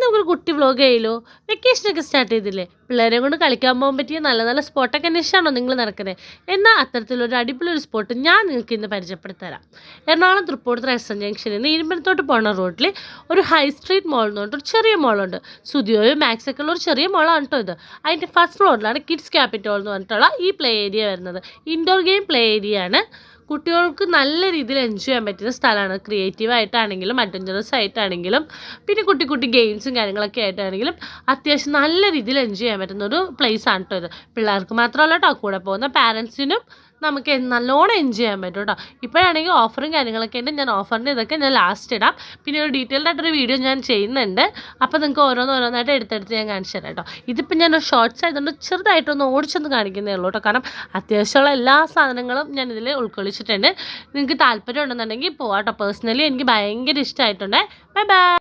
നമുക്കൊരു കുട്ടി വ്ലോഗ് ചെയ്യലോ. വെക്കേഷനൊക്കെ സ്റ്റാർട്ട് ചെയ്തില്ലേ, പിള്ളേരെ കൊണ്ട് കളിക്കാൻ പോകാൻ പറ്റിയ നല്ല നല്ല സ്പോട്ടൊക്കെ അന്വേഷിച്ചാണോ നിങ്ങൾ നടക്കുന്നത്? എന്നാൽ അത്തരത്തിലൊരു അടിപൊളിയൊരു സ്പോട്ട് ഞാൻ നിങ്ങൾക്ക് ഇന്ന് പരിചയപ്പെടുത്തരാം. എറണാകുളം തൃപ്പൂണിത്തുറ എസ്.എൻ. ജംഗ്ഷനിൽ നിന്ന് ഇരുമ്പനത്തോട്ട് പോകുന്ന റോഡിൽ ഒരു ഹൈ സ്ട്രീറ്റ് മോൾ എന്ന് പറഞ്ഞിട്ട് ഒരു ചെറിയ മോളുണ്ട്. സ്റ്റുഡിയോയും മാക്സൊക്കെ ഉള്ള ഒരു ചെറിയ മോളാണ് കേട്ടോ ഇത്. അതിൻ്റെ ഫസ്റ്റ് ഫ്ലോറിലാണ് കിഡ്സ് ക്യാപിറ്റൽ എന്ന് പറഞ്ഞിട്ടുള്ള ഈ പ്ലേ ഏരിയ വരുന്നത്. ഇൻഡോർ ഗെയിം പ്ലേ ഏരിയ ആണ്. കുട്ടികൾക്ക് നല്ല രീതിയിൽ എൻജോയ് ചെയ്യാൻ പറ്റുന്ന സ്ഥലമാണ്. ക്രിയേറ്റീവായിട്ടാണെങ്കിലും അഡ്വഞ്ചറസ് ആയിട്ടാണെങ്കിലും പിന്നെ കുട്ടി കുട്ടി ഗെയിംസും കാര്യങ്ങളൊക്കെ ആയിട്ടാണെങ്കിലും അത്യാവശ്യം നല്ല രീതിയിൽ എൻജോയ് ചെയ്യാൻ പറ്റുന്ന ഒരു പ്ലേസ് ആണ് കേട്ടോ ഇത്. പിള്ളേർക്ക് മാത്രമല്ല കേട്ടോ, കൂടെ പോകുന്ന പാരൻസിനും നമുക്ക് നല്ലോണം എൻജോയ് ചെയ്യാൻ പറ്റും കേട്ടോ. ഇപ്പോഴാണെങ്കിൽ ഓഫറും കാര്യങ്ങളൊക്കെ ഉണ്ട്. ഞാൻ ഓഫറിൻ്റെ ഇതൊക്കെ ഞാൻ ലാസ്റ്റ് ഇടാം. പിന്നെ ഒരു ഡീറ്റെയിൽഡ് ആയിട്ടൊരു വീഡിയോ ഞാൻ ചെയ്യുന്നുണ്ട്. അപ്പോൾ നിങ്ങൾക്ക് ഓരോന്നോരോന്നായിട്ട് എടുത്തെടുത്ത് ഞാൻ കാണിച്ചു തരാം കേട്ടോ. ഇതിപ്പോൾ ഞാനൊരു ഷോർട്ട്സ് ആയതുകൊണ്ട് ചെറുതായിട്ടൊന്ന് ഓടിച്ചൊന്ന് കാണിക്കുന്നേ ഉള്ളൂ കേട്ടോ. കാരണം അത്യാവശ്യമുള്ള എല്ലാ സാധനങ്ങളും ഞാൻ ഇതിൽ ഉൾക്കൊള്ളിച്ചിട്ടുണ്ട്. നിങ്ങൾക്ക് താല്പര്യം ഉണ്ടെന്നുണ്ടെങ്കിൽ പോവാം കേട്ടോ. പേഴ്സണലി എനിക്ക് ഭയങ്കര ഇഷ്ടമായിട്ടുണ്ട്. Bye bye.